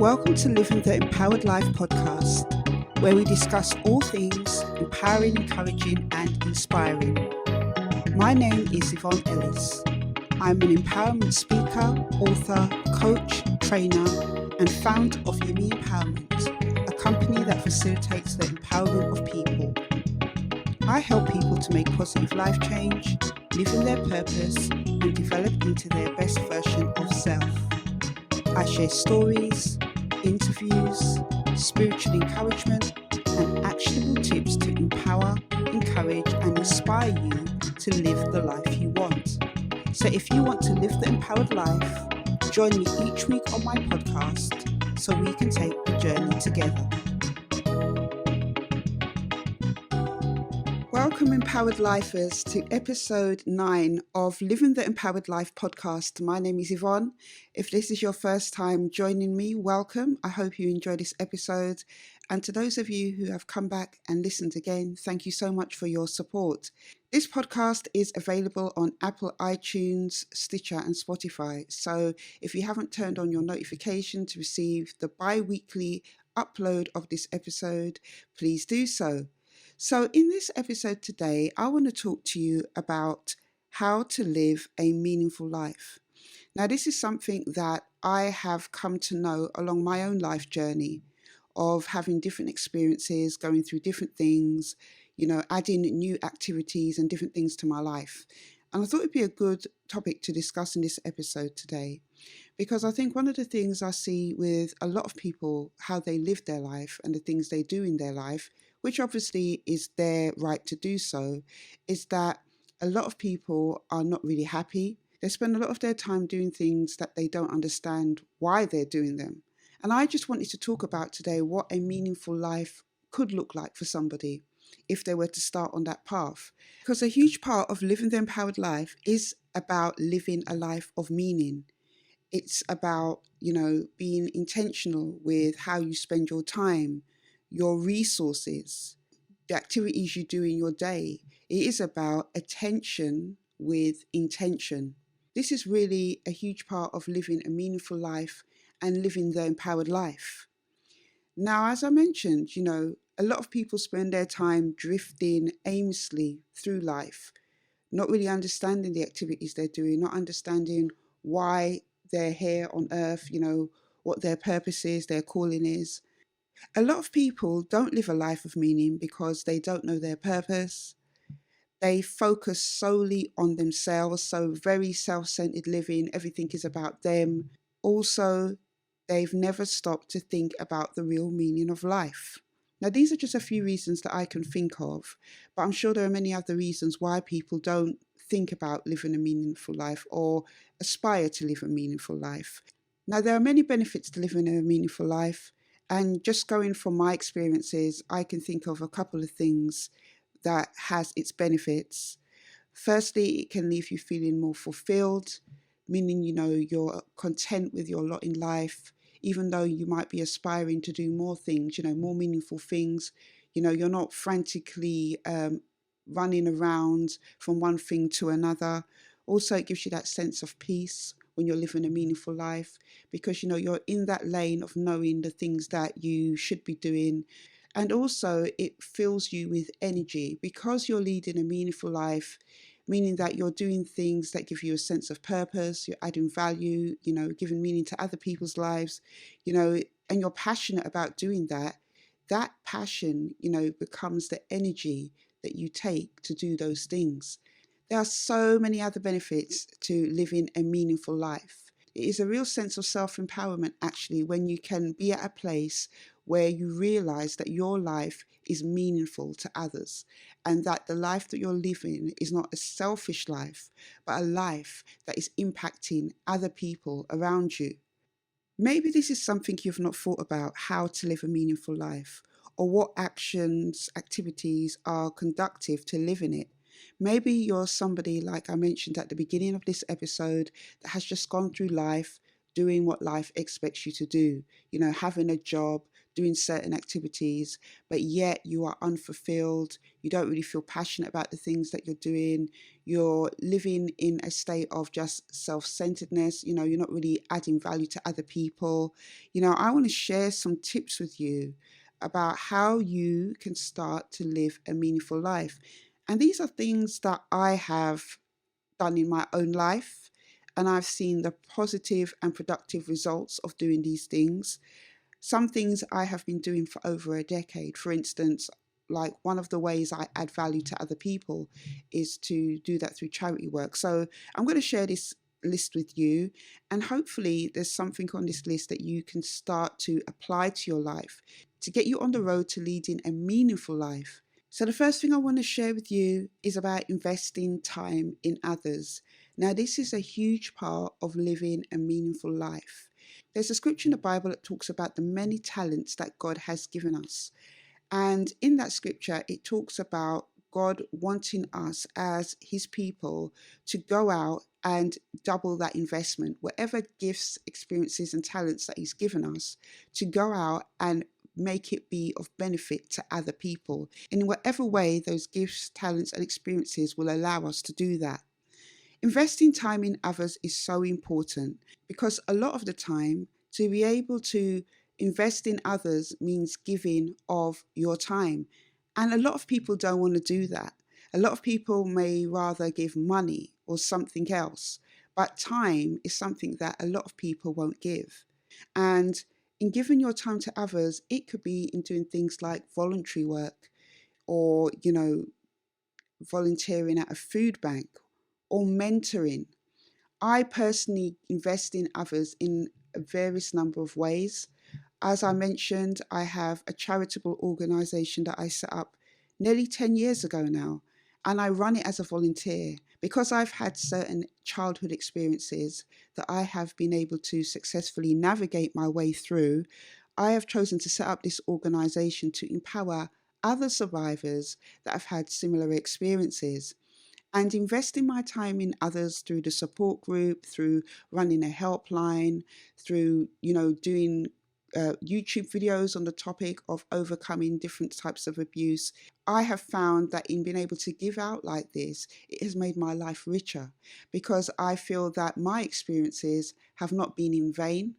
Welcome to Living the Empowered Life podcast, where we discuss all things empowering, encouraging, and inspiring. My name is Yvonne Ellis. I'm an empowerment speaker, author, coach, trainer, and founder of Yumi Empowerment, a company that facilitates the empowerment of people. I help people to make positive life change, live in their purpose, and develop into their best version of self. I share stories, interviews, spiritual encouragement, and actionable tips to empower, encourage, and inspire you to live the life you want. So if you want to live the empowered life, join me each week on my podcast so we can take the journey together. Welcome, Empowered Lifers, to episode 9 of Living the Empowered Life podcast. My name is Yvonne. If this is your first time joining me, welcome. I hope you enjoy this episode. And to those of you who have come back and listened again, thank you so much for your support. This podcast is available on Apple, iTunes, Stitcher, and Spotify. So if you haven't turned on your notification to receive the bi-weekly upload of this episode, please do so. So in this episode today, I want to talk to you about how to live a meaningful life. Now, this is something that I have come to know along my own life journey of having different experiences, going through different things, adding new activities and different things to my life. And I thought it'd be a good topic to discuss in this episode today, because I think one of the things I see with a lot of people, how they live their life and the things they do in their life, which obviously is their right to do so, is that a lot of people are not really happy. They spend a lot of their time doing things that they don't understand why they're doing them. And I just wanted to talk about today what a meaningful life could look like for somebody if they were to start on that path. Because a huge part of living the empowered life is about living a life of meaning. It's about, being intentional with how you spend your time, your resources, the activities you do in your day. It is about attention with intention. This is really a huge part of living a meaningful life and living the empowered life. Now, as I mentioned, a lot of people spend their time drifting aimlessly through life, not really understanding the activities they're doing, not understanding why they're here on earth, what their purpose is, their calling is. A lot of people don't live a life of meaning because they don't know their purpose. They focus solely on themselves, so very self-centered living, everything is about them. Also, they've never stopped to think about the real meaning of life. Now, these are just a few reasons that I can think of, but I'm sure there are many other reasons why people don't think about living a meaningful life or aspire to live a meaningful life. Now, there are many benefits to living a meaningful life. And just going from my experiences, I can think of a couple of things that has its benefits. Firstly, it can leave you feeling more fulfilled, meaning, you're content with your lot in life, even though you might be aspiring to do more things, more meaningful things. You're not frantically running around from one thing to another. Also, it gives you that sense of peace when you're living a meaningful life, because you're in that lane of knowing the things that you should be doing. And also it fills you with energy because you're leading a meaningful life, meaning that you're doing things that give you a sense of purpose, you're adding value, giving meaning to other people's lives, and you're passionate about doing that. That passion, becomes the energy that you take to do those things. There are so many other benefits to living a meaningful life. It is a real sense of self-empowerment, actually, when you can be at a place where you realize that your life is meaningful to others and that the life that you're living is not a selfish life, but a life that is impacting other people around you. Maybe this is something you've not thought about, how to live a meaningful life, or what actions, activities are conducive to living it. Maybe you're somebody, like I mentioned at the beginning of this episode, that has just gone through life doing what life expects you to do, having a job, doing certain activities, but yet you are unfulfilled. You don't really feel passionate about the things that you're doing. You're living in a state of just self-centeredness. You're not really adding value to other people. I want to share some tips with you about how you can start to live a meaningful life. And these are things that I have done in my own life, and I've seen the positive and productive results of doing these things. Some things I have been doing for over a decade. For instance, like one of the ways I add value to other people is to do that through charity work. So I'm going to share this list with you, and hopefully there's something on this list that you can start to apply to your life to get you on the road to leading a meaningful life. So, the first thing I want to share with you is about investing time in others. Now, this is a huge part of living a meaningful life. There's a scripture in the Bible that talks about the many talents that God has given us. And in that scripture, it talks about God wanting us as his people to go out and double that investment, whatever gifts, experiences, and talents that he's given us, to go out and make it be of benefit to other people in whatever way those gifts, talents, and experiences will allow us to do that. Investing time in others is so important because a lot of the time, to be able to invest in others means giving of your time. And a lot of people don't want to do that. A lot of people may rather give money or something else, but time is something that a lot of people won't give. And in giving your time to others, it could be in doing things like voluntary work, or, volunteering at a food bank, or mentoring. I personally invest in others in a various number of ways. As I mentioned, I have a charitable organisation that I set up nearly 10 years ago now, and I run it as a volunteer. Because I've had certain childhood experiences that I have been able to successfully navigate my way through, I have chosen to set up this organisation to empower other survivors that have had similar experiences, and investing my time in others through the support group, through running a helpline, through, doing YouTube videos on the topic of overcoming different types of abuse. I have found that in being able to give out like this, it has made my life richer because I feel that my experiences have not been in vain.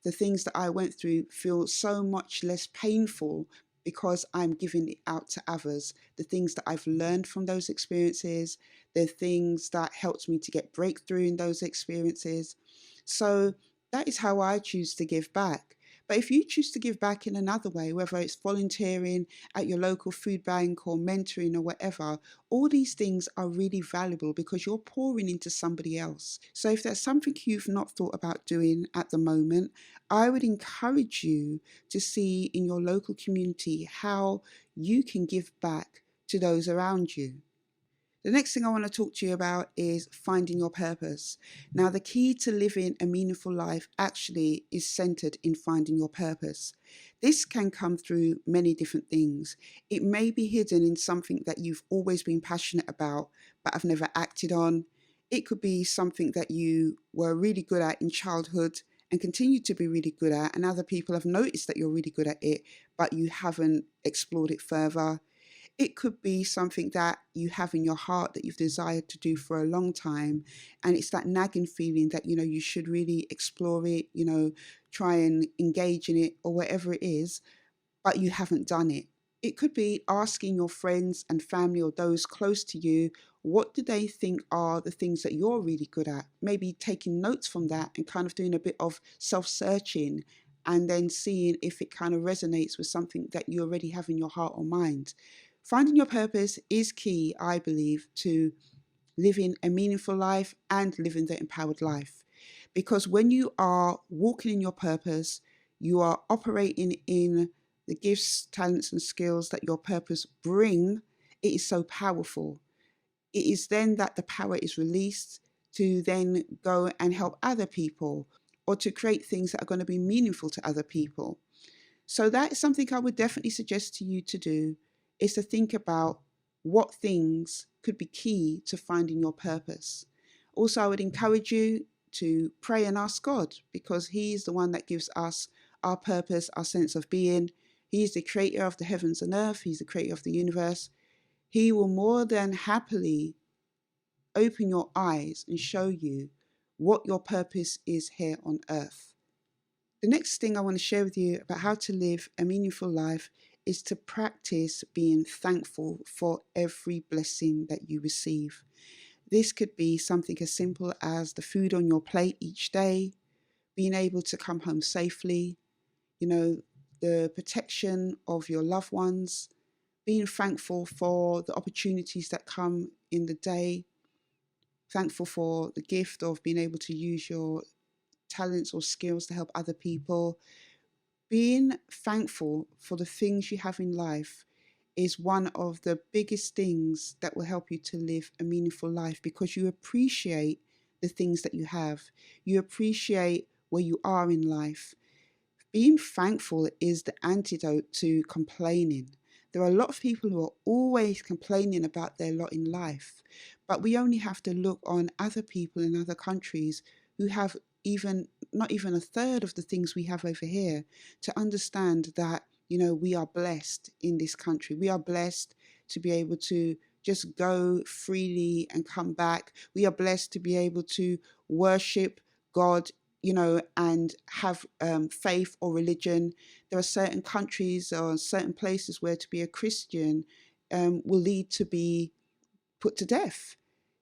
The things that I went through feel so much less painful because I'm giving it out to others. The things that I've learned from those experiences, the things that helped me to get breakthrough in those experiences. So that is how I choose to give back. But if you choose to give back in another way, whether it's volunteering at your local food bank or mentoring or whatever, all these things are really valuable because you're pouring into somebody else. So if there's something you've not thought about doing at the moment, I would encourage you to see in your local community how you can give back to those around you. The next thing I want to talk to you about is finding your purpose. Now, the key to living a meaningful life actually is centered in finding your purpose. This can come through many different things. It may be hidden in something that you've always been passionate about, but have never acted on. It could be something that you were really good at in childhood and continue to be really good at, and other people have noticed that you're really good at it, but you haven't explored it further. It could be something that you have in your heart that you've desired to do for a long time. And it's that nagging feeling that, you should really explore it, try and engage in it or whatever it is, but you haven't done it. It could be asking your friends and family or those close to you, what do they think are the things that you're really good at? Maybe taking notes from that and kind of doing a bit of self-searching and then seeing if it kind of resonates with something that you already have in your heart or mind. Finding your purpose is key, I believe, to living a meaningful life and living the empowered life. Because when you are walking in your purpose, you are operating in the gifts, talents, and skills that your purpose bring. It is so powerful. It is then that the power is released to then go and help other people or to create things that are going to be meaningful to other people. So that is something I would definitely suggest to you to do, is to think about what things could be key to finding your purpose. Also, I would encourage you to pray and ask God, because He is the one that gives us our purpose, our sense of being. He is the creator of the heavens and earth. He's the creator of the universe. He will more than happily open your eyes and show you what your purpose is here on earth. The next thing I want to share with you about how to live a meaningful life is to practice being thankful for every blessing that you receive. This could be something as simple as the food on your plate each day, being able to come home safely, the protection of your loved ones, being thankful for the opportunities that come in the day, thankful for the gift of being able to use your talents or skills to help other people. Being thankful for the things you have in life is one of the biggest things that will help you to live a meaningful life, because you appreciate the things that you have. You appreciate where you are in life. Being thankful is the antidote to complaining. There are a lot of people who are always complaining about their lot in life, but we only have to look on other people in other countries who have not even a third of the things we have over here to understand that, we are blessed in this country. We are blessed to be able to just go freely and come back. We are blessed to be able to worship God, and have faith or religion. There are certain countries or certain places where to be a Christian will lead to be put to death.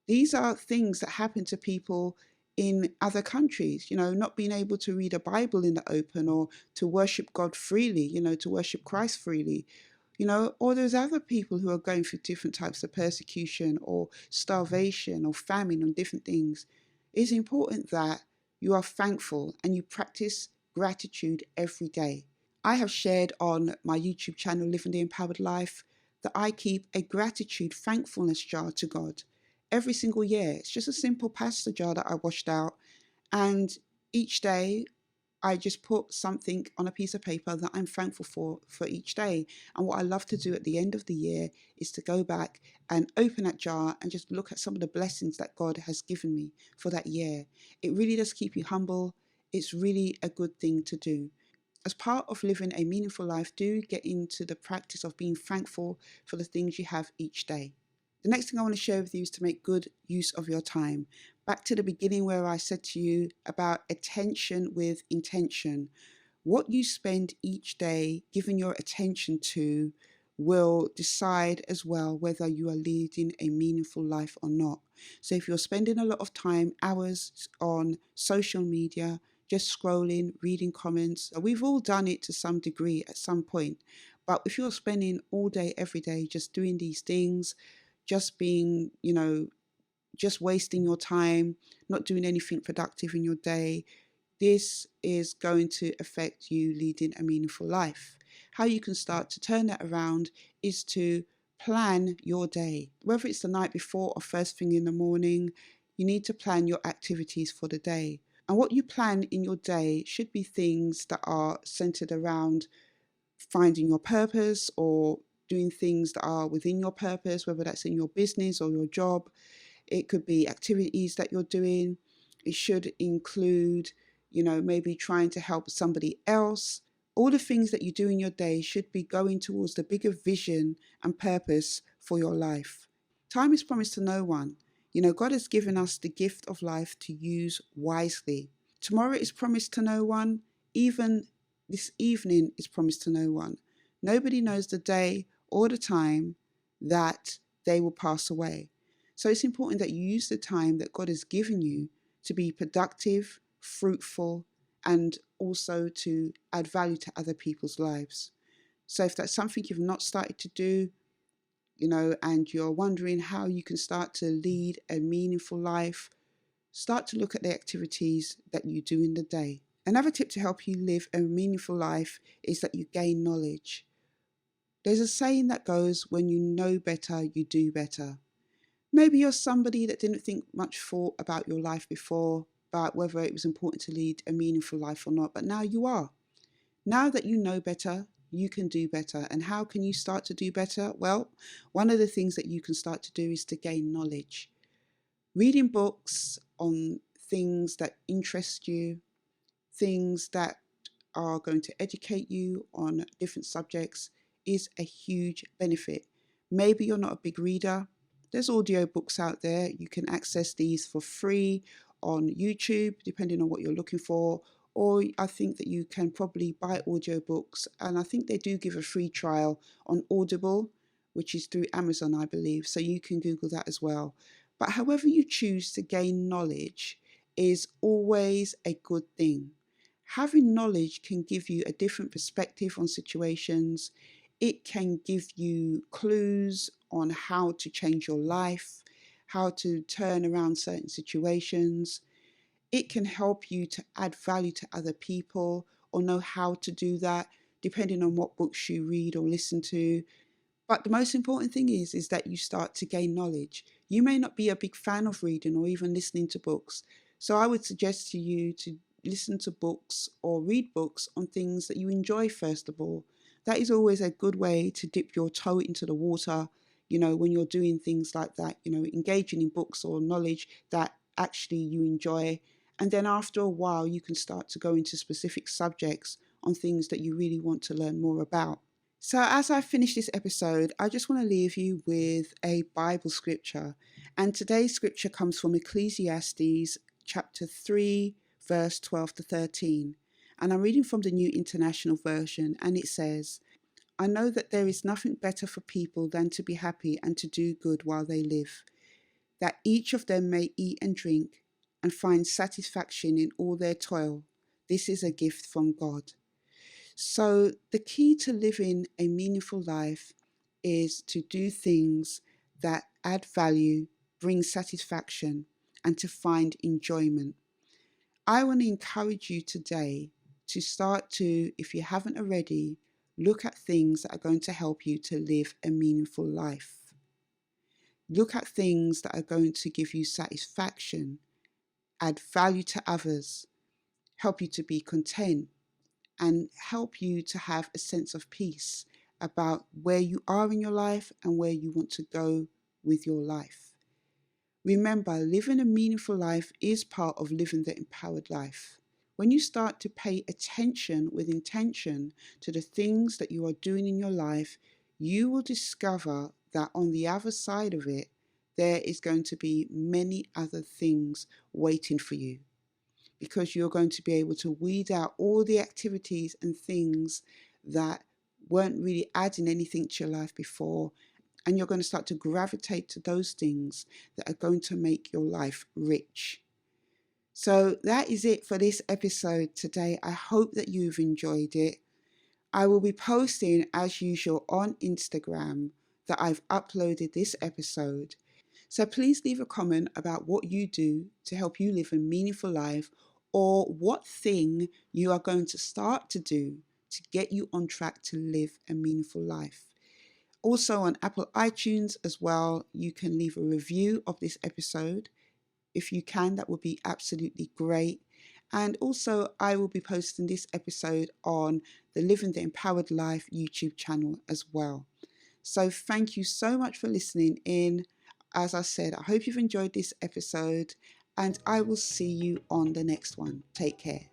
These are things that happen to people in other countries, not being able to read a Bible in the open or to worship God freely, to worship Christ freely. Or there's other people who are going through different types of persecution or starvation or famine and different things. It's important that you are thankful and you practice gratitude every day. I have shared on my YouTube channel, Living the Empowered Life, that I keep a gratitude thankfulness jar to God every single year. It's just a simple pasta jar that I washed out, and each day I just put something on a piece of paper that I'm thankful for each day. And what I love to do at the end of the year is to go back and open that jar and just look at some of the blessings that God has given me for that year. It really does keep you humble. It's really a good thing to do. As part of living a meaningful life, do get into the practice of being thankful for the things you have each day. The next thing I want to share with you is to make good use of your time. Back to the beginning where I said to you about attention with intention. What you spend each day giving your attention to will decide as well whether you are leading a meaningful life or not. So if you're spending a lot of time, hours on social media, just scrolling, reading comments, we've all done it to some degree at some point. But if you're spending all day, every day, just doing these things, just being, just wasting your time, not doing anything productive in your day, this is going to affect you leading a meaningful life. How you can start to turn that around is to plan your day. Whether it's the night before or first thing in the morning, you need to plan your activities for the day. And what you plan in your day should be things that are centered around finding your purpose or doing things that are within your purpose, whether that's in your business or your job. It could be activities that you're doing. It should include, maybe trying to help somebody else. All the things that you do in your day should be going towards the bigger vision and purpose for your life. Time is promised to no one. God has given us the gift of life to use wisely. Tomorrow is promised to no one. Even this evening is promised to no one. Nobody knows the day or the time that they will pass away. So it's important that you use the time that God has given you to be productive, fruitful, and also to add value to other people's lives. So if that's something you've not started to do, and you're wondering how you can start to lead a meaningful life, start to look at the activities that you do in the day. Another tip to help you live a meaningful life is that you gain knowledge. There's a saying that goes, when you know better, you do better. Maybe you're somebody that didn't think much thought about your life before, about whether it was important to lead a meaningful life or not, but now you are. Now that you know better, you can do better. And how can you start to do better? Well, one of the things that you can start to do is to gain knowledge. Reading books on things that interest you, things that are going to educate you on different subjects is a huge benefit. Maybe you're not a big reader. There's audio books out there. You can access these for free on YouTube, depending on what you're looking for. Or I think that you can probably buy audiobooks, and I think they do give a free trial on Audible, which is through Amazon, I believe. So you can Google that as well. But however you choose to gain knowledge is always a good thing. Having knowledge can give you a different perspective on situations. It can give you clues on how to change your life, how to turn around certain situations. It can help you to add value to other people or know how to do that, depending on what books you read or listen to. But the most important thing is that you start to gain knowledge. You may not be a big fan of reading or even listening to books. So I would suggest to you to listen to books or read books on things that you enjoy first of all. That is always a good way to dip your toe into the water, when you're doing things like that, engaging in books or knowledge that actually you enjoy. And then after a while, you can start to go into specific subjects on things that you really want to learn more about. So, as I finish this episode, I just want to leave you with a Bible scripture. And today's scripture comes from Ecclesiastes chapter 3, verse 12 to 13. And I'm reading from the New International Version, and it says, I know that there is nothing better for people than to be happy and to do good while they live, that each of them may eat and drink and find satisfaction in all their toil. This is a gift from God. So, the key to living a meaningful life is to do things that add value, bring satisfaction, and to find enjoyment. I want to encourage you today to start to, if you haven't already, look at things that are going to help you to live a meaningful life. Look at things that are going to give you satisfaction, add value to others, help you to be content, and help you to have a sense of peace about where you are in your life and where you want to go with your life. Remember, living a meaningful life is part of living the empowered life. When you start to pay attention with intention to the things that you are doing in your life, you will discover that on the other side of it, there is going to be many other things waiting for you, because you're going to be able to weed out all the activities and things that weren't really adding anything to your life before. And you're going to start to gravitate to those things that are going to make your life rich. So that is it for this episode today. I hope that you've enjoyed it. I will be posting as usual on Instagram that I've uploaded this episode. So please leave a comment about what you do to help you live a meaningful life, or what thing you are going to start to do to get you on track to live a meaningful life. Also on Apple iTunes as well, you can leave a review of this episode. If you can, that would be absolutely great. And also, I will be posting this episode on the Living the Empowered Life YouTube channel as well. So thank you so much for listening in. As I said, I hope you've enjoyed this episode, and I will see you on the next one. Take care.